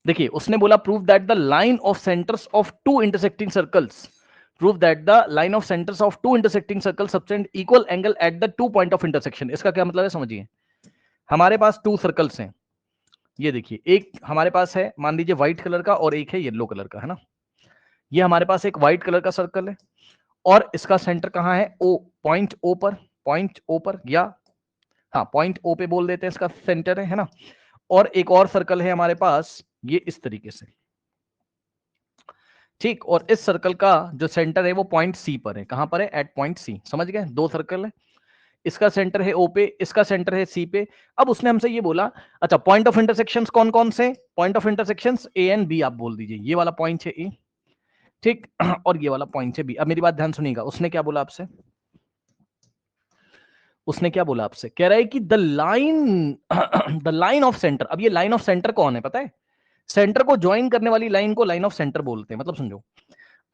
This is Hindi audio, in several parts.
देखिए उसने बोला prove that the line of centres of two intersecting circles, prove that the line of centres of two intersecting circle subtend equal angle at the two point of intersection. इसका क्या मतलब है समझिए, हमारे पास टू सर्कल्स हैं, ये देखिए एक हमारे पास है मान लीजिए व्हाइट कलर का और एक है येलो कलर का, है ना। ये हमारे पास एक व्हाइट कलर का सर्कल है और इसका सेंटर कहां है, ओ, पॉइंट ओ पर, पॉइंट ओ पर, या हाँ पॉइंट ओ पे बोल देते हैं इसका सेंटर है ना। और एक और सर्कल है हमारे पास ये इस तरीके से, ठीक, और इस सर्कल का जो सेंटर है वो पॉइंट सी पर है। कहां पर है, एट पॉइंट सी। समझ गए, दो सर्कल है, इसका सेंटर है ओ पे, इसका सेंटर है सी पे। अब उसने हमसे ये बोला, अच्छा पॉइंट ऑफ इंटरसेक्शंस कौन कौन से, point of intersections A and B आप बोल दीजिए, ये वाला पॉइंट है ए, ठीक और ये वाला पॉइंट है बी। अब मेरी बात ध्यान सुनिएगा, उसने क्या बोला आपसे, उसने क्या बोला आपसे, कह रहा है कि the line the line of centre. अब ये लाइन ऑफ सेंटर कौन है पता है, सेंटर को ज्वाइन करने वाली लाइन को लाइन ऑफ सेंटर बोलते हैं। मतलब समझो,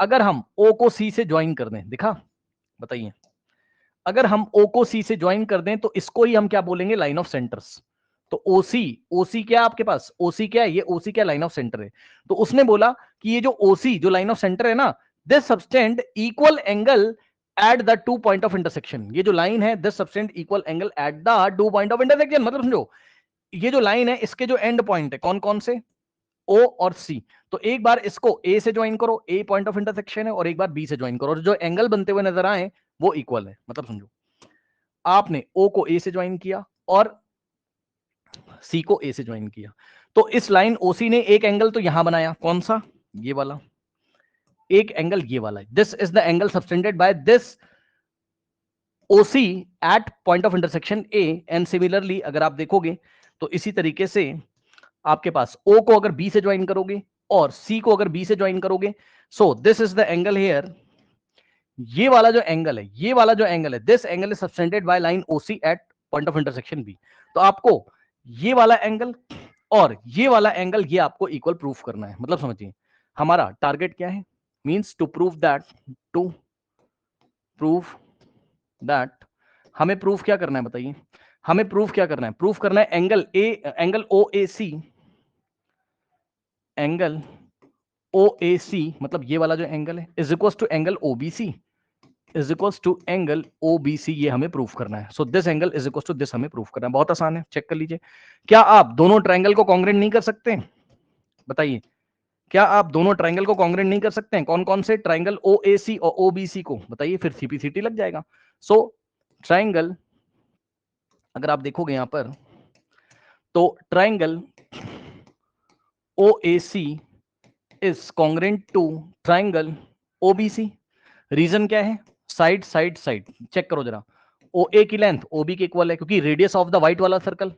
अगर हम ओ को सी से ज्वाइन कर दें, दिखा, बताइए, अगर हम ओ को सी से ज्वाइन कर दें तो इसको ही हम क्या बोलेंगे, लाइन ऑफ सेंटर्स। तो ओसी, ओसी क्या आपके पास, ओसी क्या है, ये ओसी क्या लाइन ऑफ सेंटर है। तो उसने बोला कि ये जो ओसी जो लाइन ऑफ सेंटर है ना, this subtend equal angle at the two point of intersection. ये जो लाइन है this subtend equal angle at the two point of intersection. मतलब समझो, ये जो लाइन है इसके जो एंड पॉइंट है कौन कौन से, ओ और सी। तो एक बार इसको ए से ज्वाइन करो, ए पॉइंट ऑफ इंटरसेक्शन है, और एक बार बी से ज्वाइन करो, और जो एंगल बनते हुए नजर आए वो इक्वल है। मतलब समझो, आपने ओ को ए से ज्वाइन किया और सी को ए से ज्वाइन किया, तो इस लाइन ओसी ने एक एंगल तो यहां बनाया, कौन सा, ये वाला, एक एंगल ये वाला है। This is the angle subtended by this OC at point of intersection A. And similarly अगर आप देखोगे तो इसी तरीके से आपके पास ओ को अगर बी से ज्वाइन करोगे और सी को अगर बी से ज्वाइन करोगे, so this is the angle hair, ये वाला जो एंगल है, ये वाला जो एंगल है, this angle is subtended by line OC at point of intersection B. तो आपको ये वाला एंगल और ये वाला एंगल ये आपको इक्वल प्रूफ करना है। मतलब समझिए हमारा टारगेट क्या है, means to prove that, to prove that, हमें प्रूफ क्या करना है बताइए, हमें प्रूफ क्या करना है, प्रूफ करना है angle A, angle O A C, angle O A C मतलब ये वाला जो एंगल है is equal to angle O B C, is equals to angle OBC, ये हमें प्रूफ करना है। So this angle is equals to this हमें प्रूफ करना है। बहुत आसान है, चेक कर लीजिए। क्या आप दोनों ट्रायंगल को कॉन्ग्रेंट नहीं कर सकते, बताइए, क्या आप दोनों ट्रायंगल को कॉन्ग्रेंट नहीं कर सकते हैं, कौन कौन से, ट्रायंगल ओएसी और ओबीसी को, बताइए, फिर सीपीसीटी लग जाएगा। सो ट्रायंगल अगर आप देखोगे यहां पर तो triangle OAC is congruent to triangle OBC. Reason क्या है, साइड साइड साइड, चेक करो जरा, ओ ए की लेंथ ओ बी के इक्वल है क्योंकि रेडियस ऑफ द व्हाइट वाला सर्कल,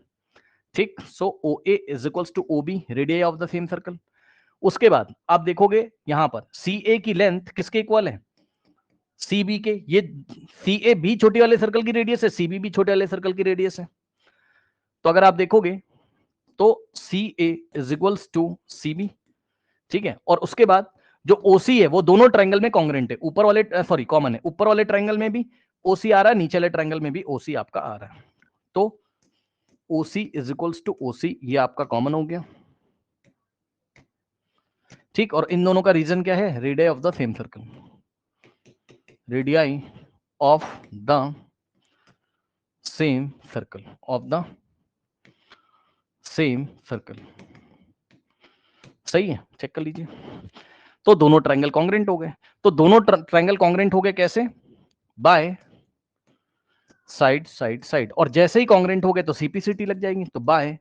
ठीक। So O A is equals to O B, radius of the same circle. उसके बाद आप देखोगे यहां पर सी ए की लेंथ किसके इक्वल है, सी बी के। ये सी ए भी छोटे वाले सर्कल की रेडियस है, सी बी भी छोटे वाले सर्कल की रेडियस है। तो अगर आप देखोगे तो C A is equals to C B, ठीक है। और उसके बाद जो ओसी है वो दोनों ट्रायंगल में कॉन्ग्रेंट है, ऊपर वाले सॉरी कॉमन है, ऊपर वाले ट्रायंगल में भी ओसी आ रहा है, नीचे वाले ट्रायंगल में भी ओसी आपका आ रहा है। तो OC is equals to OC, ये आपका कॉमन हो गया, ठीक। और इन दोनों का रीजन क्या है, radius of the same circle, radius of the same circle, of the same circle, सही है, चेक कर लीजिए। तो दोनों ट्रायंगल कॉन्ग्रेंट हो गए। तो दोनों ट्रायंगल कॉन्ग्रेंट हो गए कैसे, बाय साइड साइड साइड, और जैसे ही कॉन्ग्रेंट हो गए तो सीपीसीटी लग जाएगी। तो बाय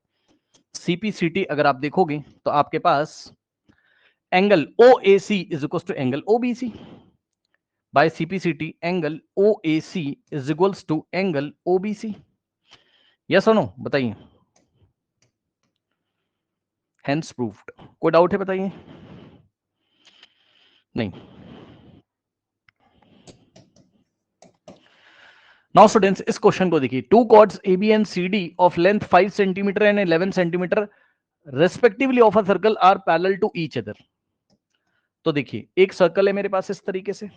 सीपीसीटी अगर आप देखोगे तो आपके पास angle OAC is equal to angle OBC, by CPCT angle OAC is equals to angle OBC. Yes और नो, बताइए, हेंस प्रूव्ड। कोई डाउट है बताइए, नहीं। नाउ स्टूडेंट्स इस क्वेश्चन को देखिए, two chords A B and C D of length 5 centimetre and 11 centimetre respectively of a circle are parallel to each other. तो देखिए एक सर्कल है मेरे पास इस तरीके से,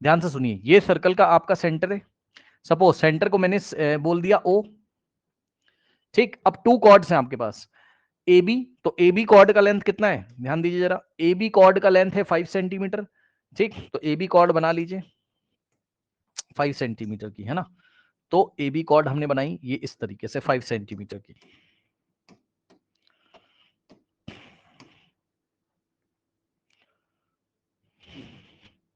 ध्यान से सुनिए, ये सर्कल का आपका सेंटर है, सपोज सेंटर को मैंने बोल दिया ओ, ठीक। अब टू कॉर्ड्स हैं आपके पास, ए बी, तो ए बी कॉर्ड का लेंथ कितना है, ध्यान दीजिए जरा, ए बी कॉर्ड का लेंथ है 5 सेंटीमीटर, ठीक, तो ए बी कॉर्ड बना लीजिए 5 सेंटीमीटर की, है ना। तो ए बी कॉर्ड हमने बनाई ये इस तरीके से 5 सेंटीमीटर की।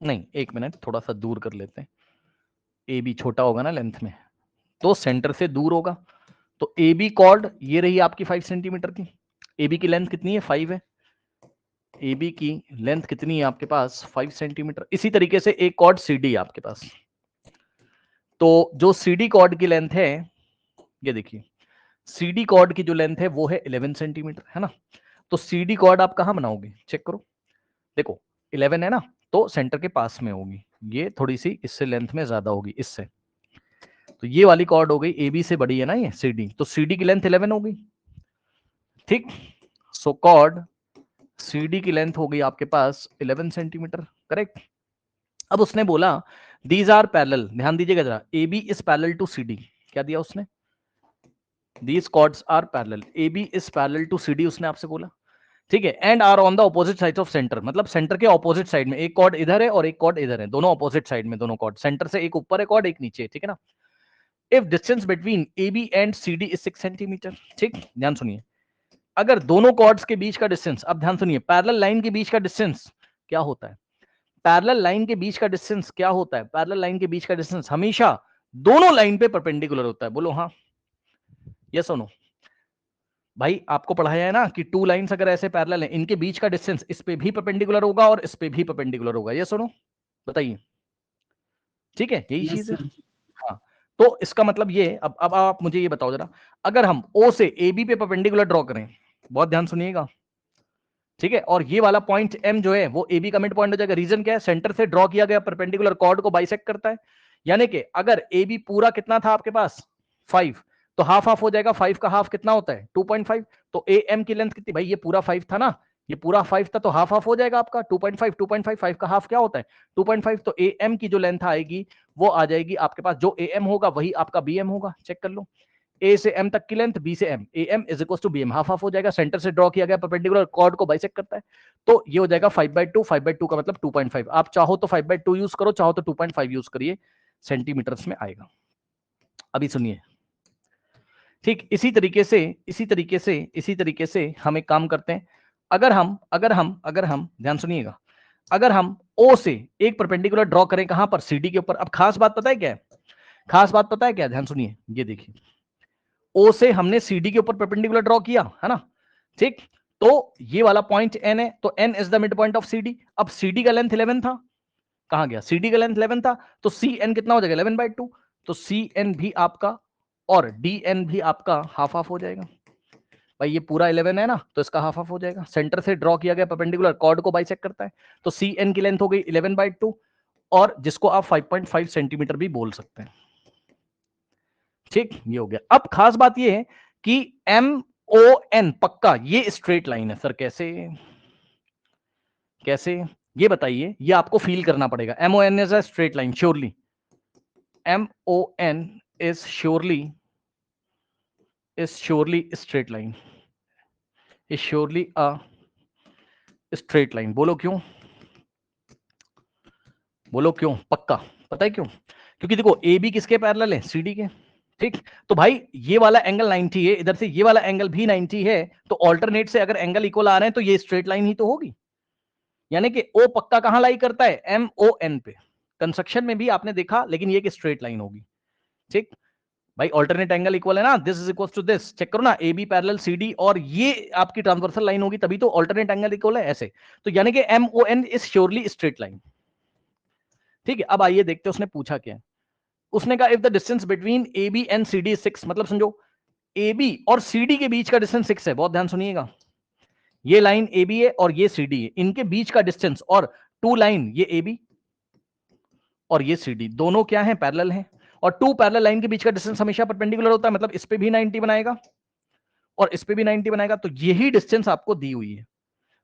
नहीं, एक मिनट, थोड़ा सा दूर कर लेते हैं, ए बी छोटा होगा ना लेंथ में, तो सेंटर से दूर होगा, तो ए बी कॉर्ड ये रही आपकी 5 सेंटीमीटर की। ए बी की लेंथ कितनी है, 5 है, ए बी की लेंथ कितनी है आपके पास, 5 सेंटीमीटर। इसी तरीके से एक कॉर्ड सी डी आपके पास, तो जो सी डी कॉर्ड की लेंथ है, ये देखिए, सी डी कॉर्ड की जो लेंथ है वो है 11 सेंटीमीटर, है ना। तो सी डी कॉर्ड आप कहां बनाओगे, चेक करो, देखो 11 है ना, तो सेंटर के पास में होगी, ये थोड़ी सी इससे लेंथ में ज्यादा होगी इससे, तो ये वाली कॉर्ड हो गई, ए बी से बड़ी है ना ये सी डी, तो सी डी की लेंथ 11 हो गई, ठीक। सो कॉर्ड सी डी की लेंथ हो गई आपके पास 11 सेंटीमीटर, करेक्ट। अब उसने बोला दीज आर पैरेलल, ध्यान दीजिएगा जरा, A B is parallel to C D, क्या दिया उसने, these chords are parallel, A B is parallel to C D उसने आपसे बोला, ठीक है, and are on the opposite side of centre, मतलब सेंटर के ऑपोजिट साइड में, एक कॉर्ड इधर है और एक कॉर्ड इधर है, दोनों ऑपोजिट साइड में, दोनों कॉर्ड सेंटर से एक ऊपर है कॉर्ड एक नीचे है, ठीक है ना। If distance between A B and C D is 6 centimetre, ठीक, ध्यान सुनिए, अगर दोनों कॉर्ड्स के बीच का डिस्टेंस, अब ध्यान सुनिए, पैरेलल लाइन के बीच का डिस्टेंस क्या होता है, पैरेलल लाइन के बीच का डिस्टेंस क्या होता है, पैरेलल लाइन के बीच का डिस्टेंस हमेशा दोनों लाइन पे परपेंडिकुलर होता है, बोलो हाँ, यस और नो। भाई आपको पढ़ाया है ना कि टू लाइंस अगर ऐसे पैरेलल हैं, इनके बीच का डिस्टेंस इस पे भी परपेंडिकुलर होगा और इस पे भी परपेंडिकुलर होगा, यस और नो, बताइए, ठीक है, यही चीज है। हाँ, तो इसका मतलब ये, अब आप मुझे ये बताओ जरा, अगर हम ओ से ए बी पे परपेंडिकुलर ड्रॉ करें, बहुत ध्यान सुनिएगा, ठीक है, और ये वाला पॉइंट एम जो है वो ए बी का मिड पॉइंट हो जाएगा, रीजन क्या है, सेंटर से ड्रॉ किया गया परपेंडिकुलर कॉर्ड को बाइसेक्ट करता है, यानी कि अगर ए बी पूरा कितना था आपके पास 5, तो हाफ हाफ हो जाएगा, 5 का हाफ कितना होता है 2.5, तो ए एम की लेंथ कितनी, भाई ये पूरा 5 था ना, ये पूरा 5 था, तो हाफ हाफ हो जाएगा आपका 2.5, 2.5 5 का हाफ क्या होता है 2.5, तो ए एम की जो लेंथ आएगी वो आ जाएगी आपके पास, जो ए एम होगा वही आपका बी एम होगा, चेक कर लो, ए से एम तक की लेंथ, बी से M, A M is equal to B M, half half हो जाएगा, सेंटर से ड्रॉ किया गया परपेंडिकुलर कॉर्ड को बाइसेक्ट करता है, तो ये हो जाएगा 5/2, 5/2 का मतलब 2.5, आप चाहो तो 5/2 यूज करो, चाहो तो 2.5 यूज करिए, सेंटीमीटर्स में आएगा। अभी सुनिए, ठीक इसी तरीके से हम एक काम करते हैं, अगर हम ध्यान सुनिएगा, अगर हम ओ से एक परपेंडिकुलर ड्रॉ करें कहां पर, सीडी के ऊपर, अब खास बात पता है क्या है, खास बात पता है क्या, ध्यान सुनिए, ये देखिए, ओ से हमने सीडी के ऊपर परपेंडिकुलर ड्रॉ किया है ना, ठीक, तो ये वाला पॉइंट एन है, तो N is the mid point of CD, अब सीडी का लेंथ 11 था, कहां गया, सीडी का लेंथ 11 था, तो सी एन कितना हो जाएगा 11/2, तो सी एन भी आपका और डी एन भी आपका हाफ हाफ हो जाएगा, भाई ये पूरा 11 है ना, तो इसका हाफ हाफ हो जाएगा, सेंटर से ड्रॉ किया गया परपेंडिकुलर कॉर्ड को बाइसेक्ट करता है, तो सी एन की लेंथ हो गई 11/2, और जिसको आप 5.5 सेंटीमीटर भी बोल सकते हैं, ठीक, ये हो गया। अब खास बात ये है कि एम ओ एन पक्का ये स्ट्रेट लाइन है, सर कैसे, कैसे, ये बताइए, ये आपको फील करना पड़ेगा, M O N is a straight line surely, M O N is surely straight line, is surely a straight line, बोलो क्यों, बोलो क्यों, पक्का पता है क्यों, क्योंकि देखो ए बी किसके पैरेलल है, सी डी के, ठीक, तो भाई ये वाला एंगल 90 है, इधर से ये वाला एंगल भी 90 है, तो ऑल्टरनेट से अगर एंगल इक्वल आ रहे हैं तो ये स्ट्रेट लाइन ही तो होगी, यानी कि ओ पक्का कहां लाई करता है, एम ओ एन पे, कंस्ट्रक्शन में भी आपने देखा, लेकिन ये कि स्ट्रेट लाइन होगी, ठीक, भाई ऑल्टरनेट एंगल इक्वल है ना, this is equal to this, check करो ना, A B parallel C D, और ये आपकी ट्रांसवर्सल लाइन होगी, तभी तो ऑल्टरनेट एंगल इक्वल है ऐसे, तो यानी कि M O N is surely straight line, ठीक है। अब आइए देखते हैं उसने पूछा क्या है, उसने कहा if the distance between A B and C D 6, मतलब समझो ए बी और सी डी के बीच का डिस्टेंस 6 है, बहुत ध्यान सुनिएगा, ये लाइन ए बी है और ये सी डी है, इनके बीच का डिस्टेंस, और टू लाइन ये ए बी और ये सी डी दोनों क्या है, पैरेलल हैं, और टू पैरेलल लाइन के बीच का डिस्टेंस हमेशा परपेंडिकुलर होता है, मतलब इस पे भी 90 बनाएगा और इस पे भी 90 बनाएगा, तो यही डिस्टेंस आपको दी हुई है,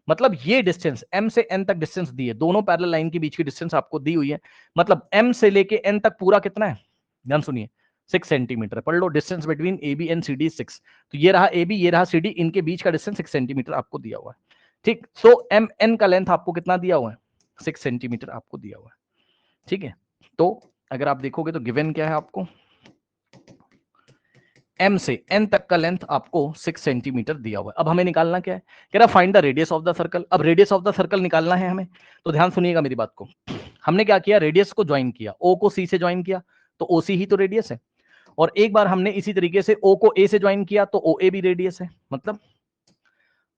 मतलब ये डिस्टेंस m से n तक डिस्टेंस दी है, दोनों पैरेलल लाइन के बीच की डिस्टेंस आपको दी हुई है, मतलब m से लेके n तक पूरा कितना है, ध्यान सुनिए, 6 सेंटीमीटर। पढ़ लो, distance between A B and C D 6। तो ये रहा ए बी, ये रहा सी डी, इनके बीच का डिस्टेंस 6 सेंटीमीटर आपको दिया हुआ है। ठीक, सो एम एन का लेंथ आपको कितना दिया हुआ है? 6 सेंटीमीटर आपको दिया हुआ है। ठीक है, तो अगर आप देखोगे तो गिवन क्या है आपको, m से n तक का लेंथ आपको 6 सेंटीमीटर दिया हुआ है। अब हमें निकालना क्या है, कह रहा find the radius of the circle. अब रेडियस ऑफ द सर्कल निकालना है हमें, तो ध्यान सुनिएगा मेरी बात को। हमने क्या किया, रेडियस को ज्वाइन किया, o को c से ज्वाइन किया, तो OC ही तो रेडियस है। और एक बार हमने इसी तरीके से O को A से ज्वाइन किया, तो OA भी रेडियस है। मतलब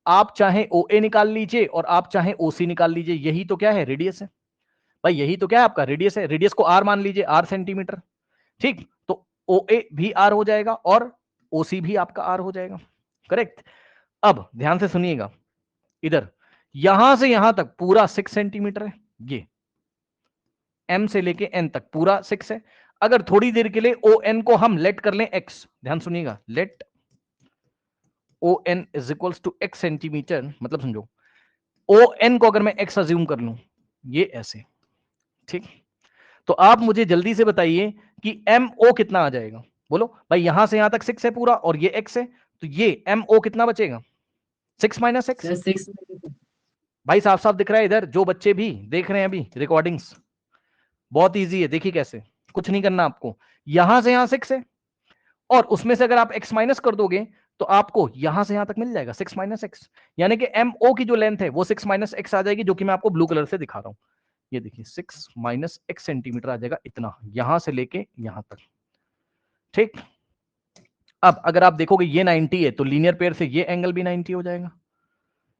आप चाहे OA निकाल लीजिए और आप चाहे OC निकाल लीजिए, यही तो क्या है, रेडियस है भाई, यही तो क्या है आपका रेडियस है। रेडियस को r मान लीजिए, r सेंटीमीटर। ठीक, तो OA भी r हो जाएगा और OC भी आपका r हो जाएगा, करेक्ट। अब ध्यान से सुनिएगा, इधर यहां से यहां तक पूरा 6 सेंटीमीटर है, ये m से लेके n तक पूरा 6 है। अगर थोड़ी देर के लिए ON को हम लेट कर लें x, ध्यान सुनिएगा, let ON is equals to x centimetre, मतलब समझो ON को अगर मैं x अज्यूम कर लूं, ये ऐसे, ठीक। तो आप मुझे जल्दी से बताइए कि MO कितना आ जाएगा, बोलो भाई। यहां से यहां तक 6 है पूरा और ये x है, तो ये MO कितना बचेगा, 6 माइनस एक्स। भाई साफ साफ दिख रहा है इधर, जो बच्चे भी देख रहे हैं अभी रिकॉर्डिंग्स, बहुत इजी है, देखिए कैसे, कुछ नहीं करना आपको। यहां से यहां 6 है और उसमें से अगर आप x माइनस कर दोगे तो आपको यहां से यहां तक मिल जाएगा 6 माइनस एक्स, यानी कि MO की जो लेंथ है वो 6 माइनस एक्स आ जाएगी, जो कि मैं आपको ब्लू कलर से दिखा रहा हूं। ये देखिए 6 माइनस एक्स सेंटीमीटर आ जाएगा, इतना यहां से लेके यहां तक। ठीक, अब अगर आप देखोगे ये 90 है, तो लीनियर पेयर से ये एंगल भी 90 हो जाएगा।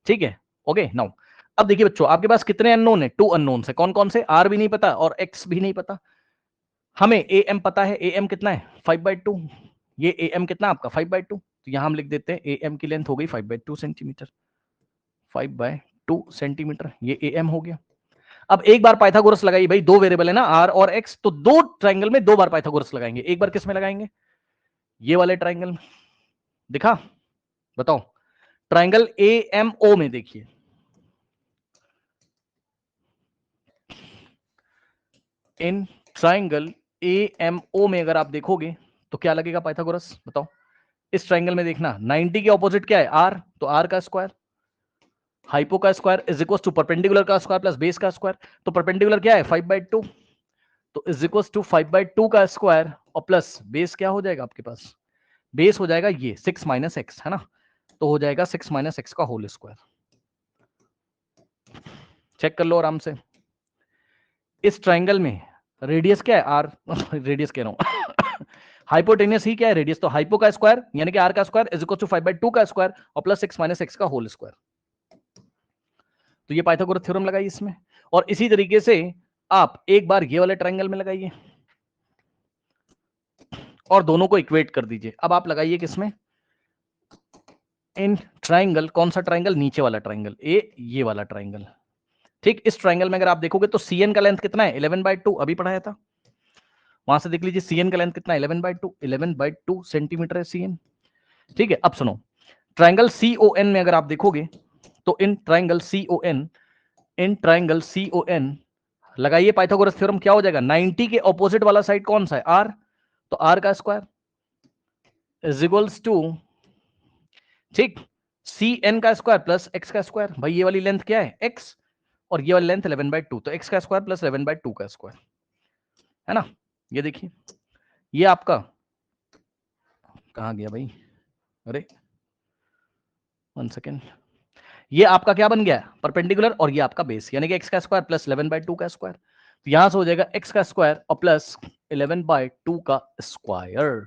ठीक है, ओके। नाउ अब देखिए बच्चों, आपके पास कितने अननोन है, 2 अननोन है। कौन कौन से, आर भी नहीं पता और एक्स भी नहीं पता। हमें ए एम पता है, ए एम कितना है 5/2, ये ए एम कितना आपका 5/2, तो यहां हम लिख देते हैं ए एम की लेंथ हो गई 5/2 सेंटीमीटर, 5/2 सेंटीमीटर, ये ए एम हो गया। अब एक बार पाइथागोरस लगाइए भाई, दो वेरिएबल है ना आर और एक्स, तो दो ट्राइंगल में दो बार पाइथागोरस लगाएंगे। एक बार किस में लगाएंगे, ये वाले ट्राइंगल में, दिखा, बताओ, ट्राइंगल ए एम ओ में देखिए, in triangle A M O में अगर आप देखोगे तो क्या लगेगा पाइथागोरस, बताओ। इस ट्राइंगल में देखना, 90 के ऑपोजिट क्या है, आर, तो आर का स्क्वायर, हाइपो का square is equal to perpendicular का स्क्वायर प्लस बेस का स्क्वायर। तो परपेंडिकुलर क्या है 5/2, तो इज इक्वल टू 5/2 का स्क्वायर और प्लस बेस क्या हो जाएगा आपके पास, बेस हो जाएगा ये 6 माइनस एक्स, है ना, तो हो जाएगा 6 माइनस एक्स का होल स्क्वायर। चेक कर लो आराम से। इस ट्राइंगल में रेडियस क्या है, आर, रेडियस कह रहा हूं हाइपोटेनियस ही क्या है, रेडियस, तो हाइपो का स्क्वायर यानी कि आर का स्क्वायर इज इक्वल टू 5/2 का स्क्वायर और प्लस 6 माइनस एक्स का होल स्क्वायर। तो ये पाइथागोरस थ्योरम लगाइए इसमें, और इसी तरीके से आप एक बार ये वाले ट्राइंगल में लगाइए और दोनों को इक्वेट कर दीजिए। अब आप लगाइए किसमें, इन ट्राइंगल, कौन सा ट्राइंगल, नीचे वाला ट्राइंगल ए, ये वाला ट्राइंगल। ठीक, इस ट्राइंगल में अगर आप देखोगे तो सी एन का लेंथ कितना है 11/2, अभी पढ़ाया था, वहां से देख लीजिए सी एन का लेंथ कितना है 11/2 सेंटीमीटर है सी एन। ठीक है, अब सुनो, ट्राइंगल सी ओ एन में अगर आप देखोगे तो in triangle C O N, in triangle C O N लगाइए पाइथागोरस थ्योरम, क्या हो जाएगा, 90 के ऑपोजिट वाला साइड कौन सा है, आर, तो आर का स्क्वायर इज इक्वल्स टू, ठीक, सी एन का स्क्वायर प्लस एक्स का स्क्वायर। भाई ये वाली लेंथ क्या है, एक्स, और ये वाली लेंथ 11/2, तो एक्स का स्क्वायर प्लस 11/2 का स्क्वायर, है ना। ये देखिए, ये आपका कहां गया भाई, अरे 1 सेकेंड, ये आपका क्या बन गया, परपेंडिकुलर, और ये आपका बेस, यानी कि एक्स का स्क्वायर प्लस 11/2 का स्क्वायर। तो यहां से हो जाएगा एक्स का स्क्वायर और प्लस 11/2 का स्क्वायर।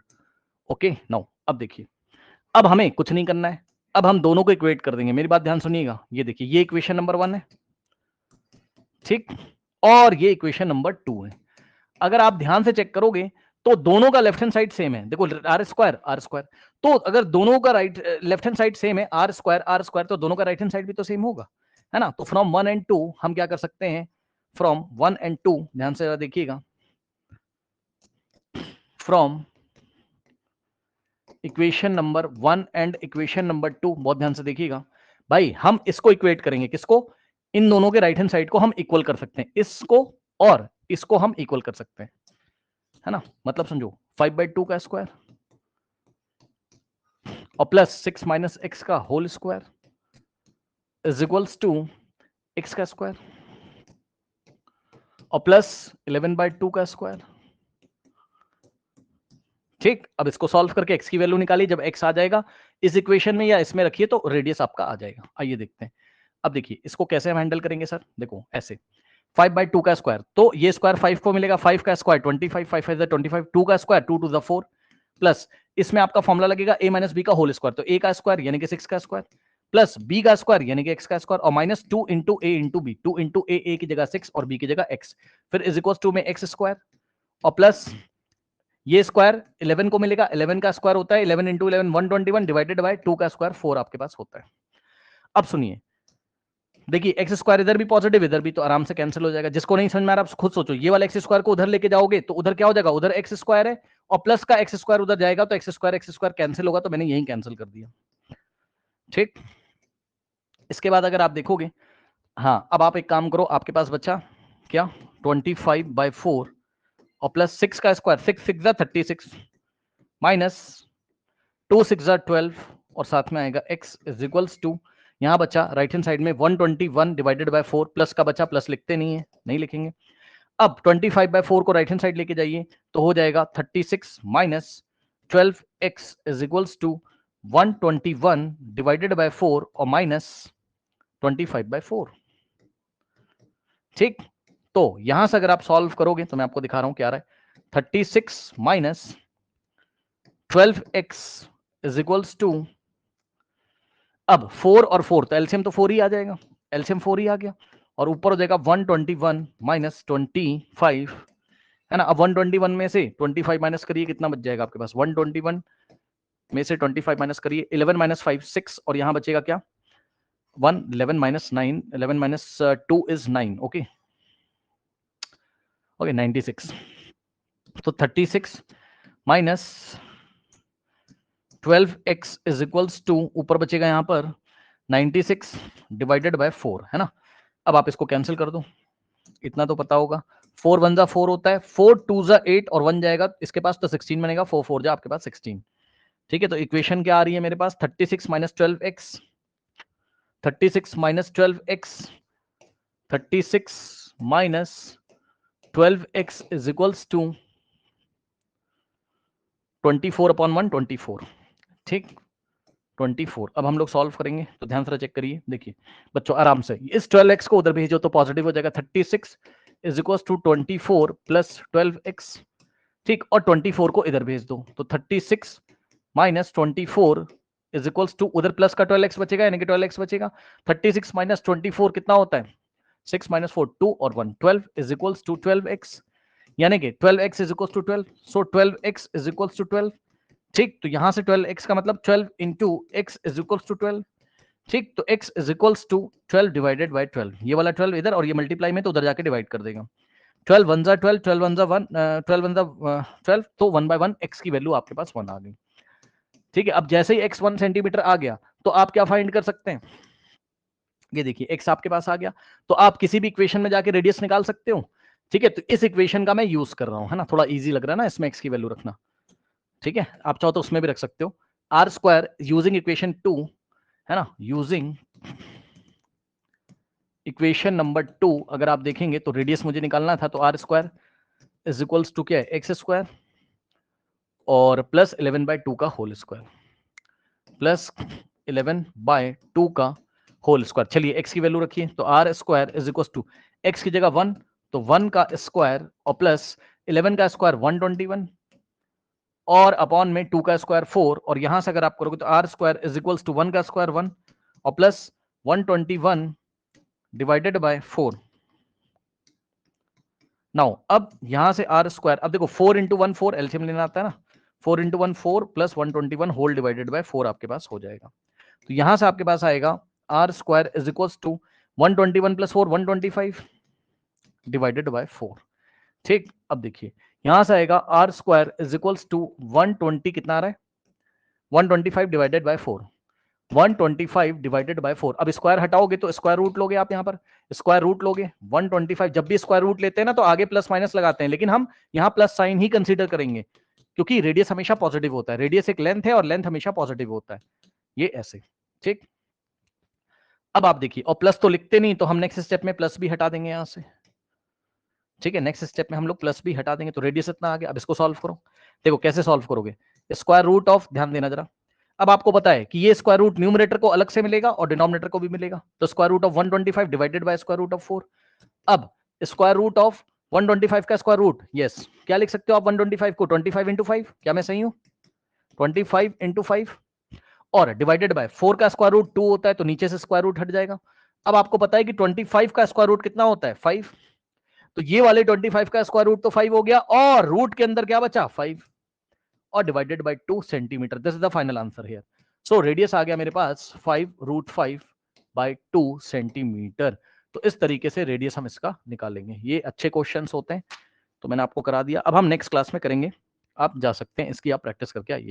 ओके, नाउ अब देखिए, अब हमें कुछ नहीं करना है, अब हम दोनों को इक्वेट कर देंगे। मेरी बात ध्यान सुनिएगा, ये देखिए, ये इक्वेशन नंबर 1 है, ठीक, और ये इक्वेशन नंबर 2 है। अगर आप ध्यान से चेक करोगे तो दोनों का लेफ्ट हैंड साइड सेम है, देखो आर स्क्वायर आर स्क्वायर, तो अगर दोनों का right left hand side same है आर स्क्वायर, तो दोनों का राइट हैंड साइड भी तो सेम होगा, है ना। तो फ्रॉम 1 and 2 हम क्या कर सकते हैं, फ्रॉम 1 and 2, ध्यान से देखिएगा, from equation number 1 and equation number 2, बहुत ध्यान से देखिएगा भाई, हम इसको इक्वेट करेंगे, किसको, इन दोनों के राइट हैंड साइड को हम इक्वल कर सकते हैं, इसको और इसको हम इक्वल कर सकते हैं, है ना। मतलब समझो, 5/2 का स्क्वायर और प्लस 6 माइनस एक्स का whole square is equals to x का स्क्वायर और प्लस 11/2 का स्क्वायर। ठीक, अब इसको सॉल्व करके x की वैल्यू निकालिए। जब x आ जाएगा इस इक्वेशन में या इसमें रखिए तो रेडियस आपका आ जाएगा। आइए देखते हैं। अब देखिए इसको कैसे हम हैंडल करेंगे सर। देखो ऐसे 5/2 का स्क्वायर, तो ये स्क्वायर 5 को मिलेगा, 5 का स्क्वायर 25, 5 5 25, 2 का स्क्वायर 2 to the 4 प्लस इसमें आपका फॉर्मुला लगेगा a माइनस बी का होल स्क्वायर, तो a का स्क्वायर यानी कि 6 का स्क्वायर प्लस b का स्क्वायर यानी कि x का स्क्वायर और minus 2 into a into B, 2 into a की जगह 6 और b की जगह x, फिर इज इक्वल टू में x स्क्वायर और प्लस ये स्क्वायर 11 को मिलेगा, 11 का स्क्वायर होता है 11 इंटू 11 121 डिवाइडेड बाय 2 का स्क्वायर 4 आपके पास होता है। अब सुनिए, देखिए एक्स स्क्वायर इधर भी पॉजिटिव इधर भी, तो आराम से कैंसिल हो जाएगा। जिसको नहीं समझ में आ रहा आप खुद सोचो, ये वाला एक्स स्क्वायर को उधर लेके जाओगे तो उधर क्या हो जाएगा, उधर एक्स स्क्वायर है और प्लस का एक्स स्क्वायर उधर जाएगा तो एक्स स्क्वायर कैंसिल होगा, तो मैंने यही कैंसिल कर दिया। ठीक, इसके बाद अगर आप देखोगे, हाँ अब आप एक काम करो, आपके पास बचा क्या 25/4 और प्लस 6 का स्क्वायर 6 6 36 माइनस 2 6 12 और साथ में आएगा x इज इक्वल्स टू, यहां बचा राइट हैंड साइड में 121 डिवाइडेड बाय 4 प्लस का बचा, प्लस लिखते नहीं है, नहीं लिखेंगे। अब 25/4 को राइट हैंड साइड लेके जाइए तो हो जाएगा 36 minus 12x is equals to 121 divided by 4 और माइनस 25/4। ठीक, तो यहां से अगर आप सॉल्व करोगे तो मैं आपको दिखा रहा हूं क्या आ रहा है, 36 minus 12x is equals to, अब 4 और 4 तो एलसीएम तो 4 ही आ जाएगा, एलसीएम 4 ही आ गया और ऊपर हो जाएगा 121 माइनस 25 है ना। अब 121 में से 25 माइनस करिए, कितना बच जाएगा आपके पास, 121 में से 25 माइनस करिए, 11 माइनस 5 6 और यहां बचेगा क्या 1, 11 minus 9, 11 minus 2 is 9, okay okay 96, तो 36 minus 12x is equals to, ऊपर बचेगा यहां पर 96 डिवाइडेड बाय 4 है ना। अब आप इसको कैंसिल कर दो, इतना तो पता होगा, 4 1 जा 4 होता है, 4 2 जा 8 और 1 जाएगा इसके पास तो 16 बनेगा, 4 4 जा आपके पास 16। ठीक है, तो इक्वेशन क्या आ रही है मेरे पास, 36 minus 12x, 36 minus 12x, 36 minus 12x is equals to 24/1 24। ठीक, 24। अब हम लोग सॉल्व करेंगे तो ध्यान से चेक करिए, देखिए बच्चों आराम से इस 12x को उधर भेजो तो पॉजिटिव हो जाएगा, 36 is equal to 24 plus 12x। ठीक, और 24 को इधर भेज दो तो 36 माइनस 24 इज इक्वल्स टू, उधर प्लस का 12x बचेगा यानी कि 12x बचेगा, 36 माइनस 24 कितना होता है 6 माइनस 4 2 और 1 12 इज इक्वल्स टू 12x यानी कि 12x is equals to 12, so 12x is equals to 12। ठीक, तो यहां से 12x का मतलब 12 into x is equals to 12। ठीक, तो x is equals to 12 divided by 12, ये वाला 12 इधर और ये मल्टीप्लाई में तो उधर जाके डिवाइड कर देगा, 12 1 जा 12, 12 1 जा 1, 12 1 जा 12, तो 1/1 x की वैल्यू आपके पास 1 आ गई। ठीक है, अब जैसे ही x 1 सेंटीमीटर आ गया तो आप क्या फाइंड कर सकते हैं, ये देखिए x आपके पास आ गया तो आप किसी भी इक्वेशन में जाके रेडियस निकाल सकते हो। ठीक है, तो इस इक्वेशन का मैं यूज कर रहा हूं, है ना, थोड़ा इजी लग रहा है ना इसमें x की वैल्यू रखना। ठीक है, आप चाहो तो उसमें भी रख सकते हो, आर स्क्वायर यूजिंग इक्वेशन 2 है ना, यूजिंग इक्वेशन नंबर 2 अगर आप देखेंगे तो रेडियस मुझे निकालना था, तो r square is equals to क्या है एक्स स्क्वायर और प्लस 11/2 का होल स्क्वायर प्लस 11/2 का होल स्क्वायर। चलिए एक्स की वैल्यू रखिए, तो r square is equal to x की जगह 1, तो 1 का स्क्वायर और प्लस 11 का स्क्वायर 121 और अपॉन में 2 का स्क्वायर 4 और यहां से अगर आप करोगे तो r square is equals to 1 का स्क्वायर 1 और प्लस 121 डिवाइडेड बाय 4। नाउ अब यहां से आर स्क्वायर, अब देखो 4 इंटू 1 4 एलसीएम लेना आता है ना, 4 into 1 4 plus 121 whole divided by 4 आपके पास हो जाएगा, तो यहां से आपके पास आएगा r square is equals to 121 plus 4 125 divided by 4। ठीक, अब देखिए यहां से आएगा r square is equals to 120 कितना आ रहा है 125 डिवाइडेड बाय 4, 125 डिवाइडेड बाय 4। अब स्क्वायर हटाओगे तो स्क्वायर रूट लोगे, आप यहां पर स्क्वायर रूट लोगे 125, जब भी स्क्वायर रूट लेते हैं ना तो आगे प्लस माइनस लगाते हैं, लेकिन हम यहां प्लस साइन ही कंसीडर करेंगे क्योंकि रेडियस हमेशा पॉजिटिव होता है, रेडियस एक लेंथ है और लेंथ हमेशा पॉजिटिव होता है, ये ऐसे, ठीक। अब आप देखिए, और प्लस तो लिखते नहीं, तो हम नेक्स्ट स्टेप में प्लस भी हटा देंगे यहां से, ठीक है। नेक्स्ट स्टेप में हम लोग प्लस भी हटा देंगे, तो रेडियस इतना आ गया। अब इसको सॉल्व करो, देखो कैसे सॉल्व करोगे। स्क्वायर रूट ऑफ, ध्यान देना जरा, अब आपको पता है कि ये स्क्वायर रूट न्यूमरेटर को अलग से मिलेगा और डिनोमिनेटर को भी मिलेगा, तो square root of 125 divided by square root of 4। अब स्क्वायर रूट ऑफ 125 का स्क्वायर रूट, यस, क्या लिख सकते हो आप 125 को, 25 इंटू 5, क्या मैं सही हूं, 25 इंटू 5, और डिवाइडेड बाय 4 का स्क्वायर रूट 2 होता है, तो नीचे से स्क्वायर रूट हट जाएगा। अब आपको पता है कि 25 का स्क्वायर रूट कितना होता है, 5, तो ये वाले 25 का स्क्वायर रूट तो 5 हो गया, और रूट के अंदर क्या बचा, 5, और divided by 2 centimetre. This is the final answer here. So radius आ गया मेरे पास 5√5/2 सेंटीमीटर। तो इस तरीके से रेडियस हम इसका निकालेंगे। ये अच्छे क्वेश्चंस होते हैं, तो मैंने आपको करा दिया। अब हम नेक्स्ट क्लास में करेंगे, आप जा सकते हैं, इसकी आप प्रैक्टिस करके आइए।